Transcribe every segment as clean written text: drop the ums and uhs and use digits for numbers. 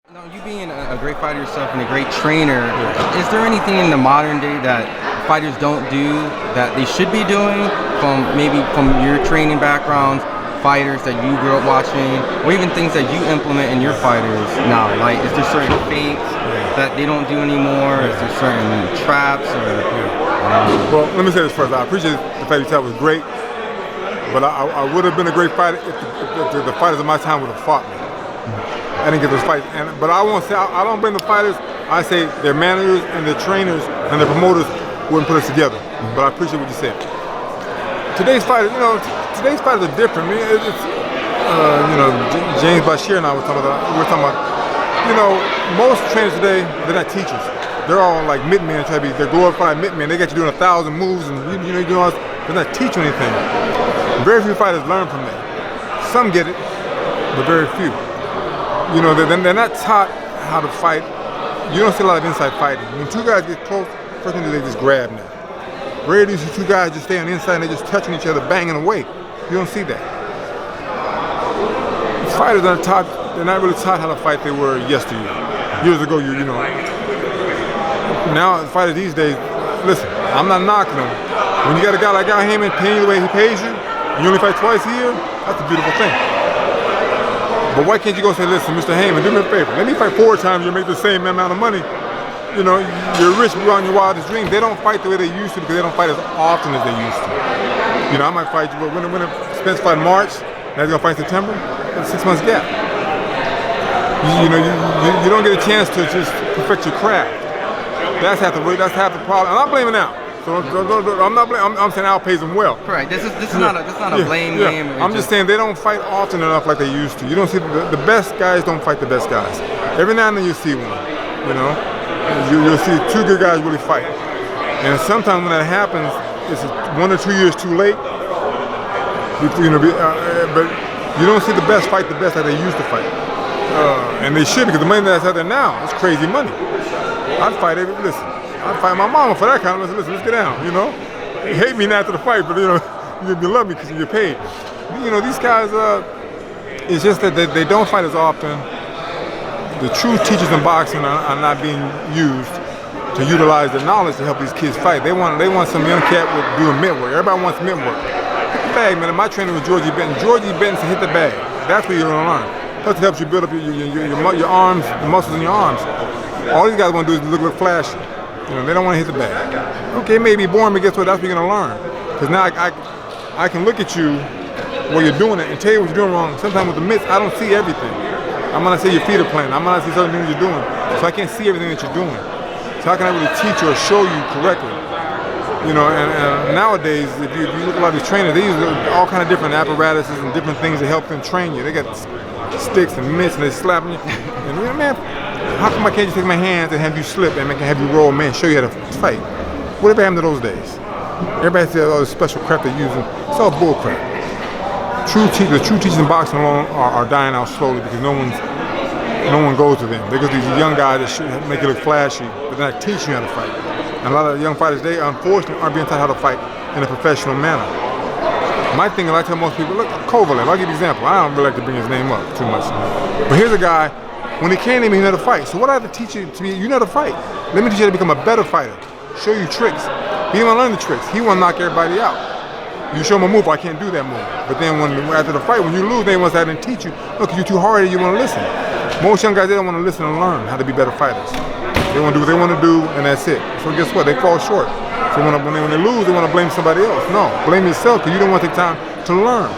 Now, you being a great fighter yourself and a great trainer, is there anything in the modern day that fighters don't do that they should be doing from your training backgrounds, fighters that you grew up watching, or even things that you implement in your fighters now? Like, is there certain feints that they don't do anymore? Is there certain traps? Well, let me say this first. I appreciate the fact you said it was great, but I would have been a great fighter if the fighters of my time would have fought me. I didn't get those fights, but I won't say I don't blame the fighters. I say their managers and their trainers and their promoters wouldn't put us together. But I appreciate what you said. Today's fighters, today's fighters are different. I mean, James Bashir and I were talking about, most trainers today, they're not teachers. They're all like mitmen, they're glorified mitmen. They got you doing 1,000 moves, and you're doing all this. They're not teaching anything. Very few fighters learn from that. Some get it, but very few. They're not taught how to fight. You don't see a lot of inside fighting. When two guys get close, first thing they just grab now. Rarely do you see two guys just stay on the inside and they're just touching each other, banging away. You don't see that. Fighters aren't taught, they're not really taught how to fight they were yesteryear. Years ago, now fighters these days, listen, I'm not knocking them. When you got a guy like Al Heyman paying you the way he pays you, and you only fight twice a year, that's a beautiful thing. But why can't you go say, listen, Mr. Heyman, do me a favor. Let me fight 4 times, you'll make the same amount of money. You're rich beyond your wildest dreams. They don't fight the way they used to because they don't fight as often as they used to. I might fight you, but when Spence fight in March, now he's gonna fight in September, that's a 6 months gap. You don't get a chance to just perfect your craft. That's half the problem. I'm not blaming Al. So I'm not blaming. I'm saying Al pays them well. Correct. This is not a blame game. I'm just saying they don't fight often enough like they used to. You don't see the best guys don't fight the best guys. Every now and then you see one. You'll see 2 good guys really fight. And sometimes when that happens, it's 1 or 2 years too late. But you don't see the best fight the best that they used to fight. And they should, because the money that's out there now is crazy money. I'd fight my mama for that kind of, listen, let's get down, You hate me after the fight, but you love me because you're paid. These guys, it's just that they don't fight as often. The true teachers in boxing are not being used to utilize their knowledge to help these kids fight. They want some young cat doing mitt work. Everybody wants mitt work. Hit the bag, man. My trainer was Georgie Benton. Georgie Benton said hit the bag. That's what you're gonna learn. Plus it helps you build up your arms, the muscles in your arms. All these guys want to do is look flashy. They don't want to hit the bag. Okay, it may be boring, but guess what? That's what you're going to learn. Because now I can look at you while you're doing it and tell you what you're doing wrong. Sometimes with the mitts, I don't see everything. I'm going to say your feet are planted. I'm going to see certain things you're doing. So I can't see everything that you're doing. So how can I really teach you or show you correctly? And nowadays, if you look at a lot of these trainers, they use all kind of different apparatuses and different things to help them train you. They got sticks and mitts and they're slapping you. And man, how come I can't just take my hands and have you slip and have you roll, man, show you how to fight? Whatever happened to those days? Everybody says all this special crap they're using. It's all bull crap. The true teachers in boxing alone are dying out slowly because no one goes to them. They go to these young guys that should make it look flashy, but they're not teaching you how to fight. And a lot of young fighters, they unfortunately aren't being taught how to fight in a professional manner. My thing is, I tell most people, look, Kovalev, I'll give you an example. I don't really like to bring his name up too much. But here's a guy, when he came to me, he knew how to fight. So what I have to teach you to be, you know how to fight. Let me teach you how to become a better fighter. Show you tricks. He didn't want to learn the tricks. He want to knock everybody out. You show him a move, I can't do that move. But then after the fight, when you lose, they want to teach you, look, you're too hard, you want to listen. Most young guys, they don't want to listen and learn how to be better fighters. They want to do what they want to do, and that's it. So guess what? They fall short. So when they lose, they want to blame somebody else. No, blame yourself, because you don't want to take time to learn.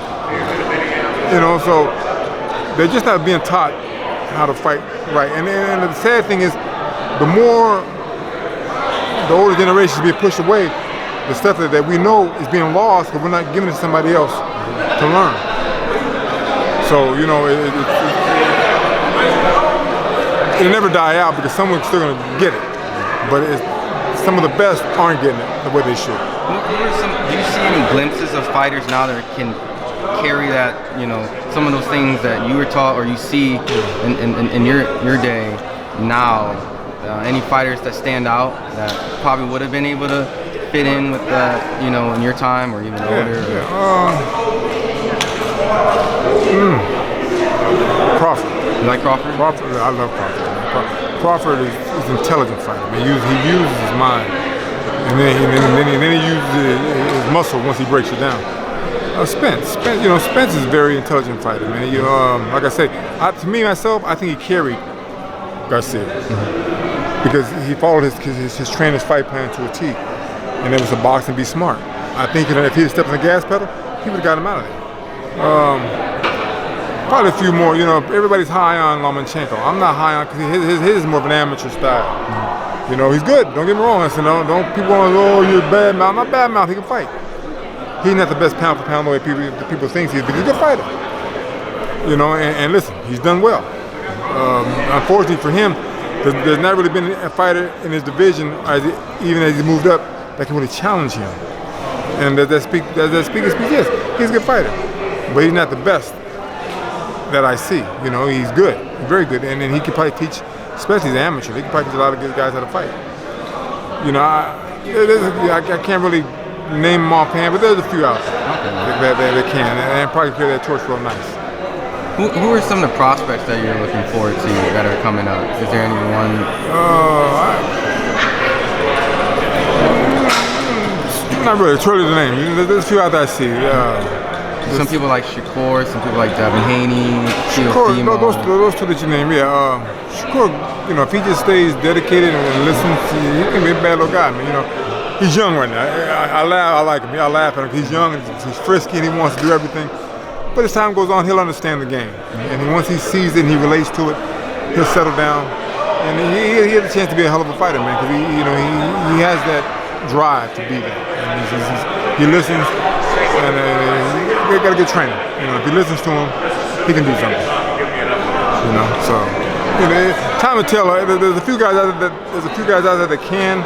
So they're just not being taught how to fight right. And the sad thing is, the more the older generations being pushed away, the stuff that we know is being lost because we're not giving it to somebody else to learn. So, it'll never die out because someone's still going to get it. But some of the best aren't getting it the way they should. Do you see any glimpses of fighters now that can carry that, some of those things that you were taught or you see in your day now? Any fighters that stand out that probably would have been able to fit in with that, in your time or even older? Crawford. You like Crawford? Crawford, I love Crawford. Crawford is an intelligent fighter. He uses his mind, and then he uses his muscle once he breaks you down. Spence, Spence is a very intelligent fighter, man. Like I say, to me myself, I think he carried Garcia because he followed his trainer's fight plan to a T, and it was to box and be smart. I think if he'd stepped on the gas pedal, he would have got him out of there. Probably a few more. Everybody's high on Lomachenko. I'm not high on because his is more of an amateur style. He's good. Don't get me wrong. Don't people want to you're bad mouth. I'm not bad mouth. He can fight. He's not the best pound for pound the way people think he is, but he's a good fighter. And listen, he's done well. Unfortunately for him, there's not really been a fighter in his division, even as he moved up, that can really challenge him. And that speaks, yes, he's a good fighter, but he's not the best that I see. He's good, very good, and then he could probably teach, especially the amateur, he could probably teach a lot of good guys how to fight. I can't really name them offhand, but there's a few out there that can, and probably carry that torch real nice. Who are some of the prospects that you're looking forward to that are coming up? Is there anyone? Not really. It's early to name. There's a few out there I see. Some people like Shakur, some people like Devin Haney, Shakur, those two that you named, yeah. Shakur, if he just stays dedicated and listens, he can be a bad little guy. He's young right now. I like him. I laugh at him. He's young, he's frisky, and he wants to do everything. But as time goes on, he'll understand the game. And once he sees it and he relates to it, he'll settle down. And he has a chance to be a hell of a fighter, man, because he has that drive to be there. And he listens, and he got a good trainer. If he listens to him, he can do something. So time will tell. There's a few guys out there that can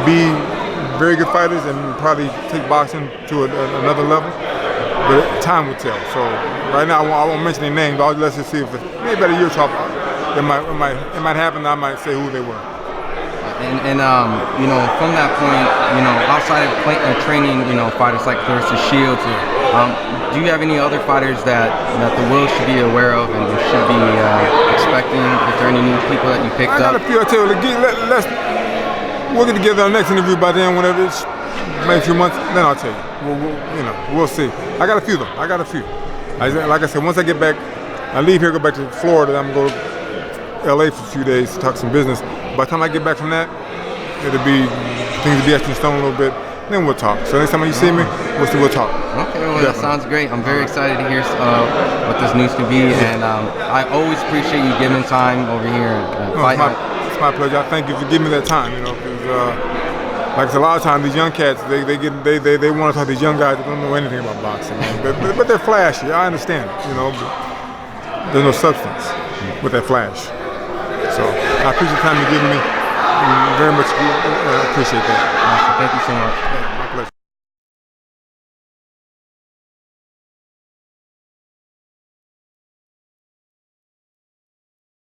be very good fighters and probably take boxing to another level. But time will tell. So right now I won't mention their names. Let's just see if maybe about a year or so, it might happen. I might say who they were. And from that point, outside of training, fighters like Claressa Shields, do you have any other fighters that the world should be aware of and should be expecting? Is there any new people that you picked up? I got a few. I tell you, we'll get together on the next interview by then, whenever it's maybe a few months. Then I'll tell you. We'll see. I got a few though. Like I said, once I get back, I leave here, go back to Florida. I'm going to go to LA for a few days to talk some business. By the time I get back from that, things will be etched in stone a little bit. Then we'll talk. So next time you see me, we'll talk. Okay, well that sounds great. I'm very excited to hear what this news could be, and I always appreciate you giving time over here at FightHype. It's my pleasure. I thank you for giving me that time. Because like I said, a lot of times these young cats, they want to talk to these young guys that don't know anything about boxing, but they're flashy. I understand it. But there's no substance with that flash. So I appreciate the time you're giving me. Very much appreciate that. Awesome. Thank you so much.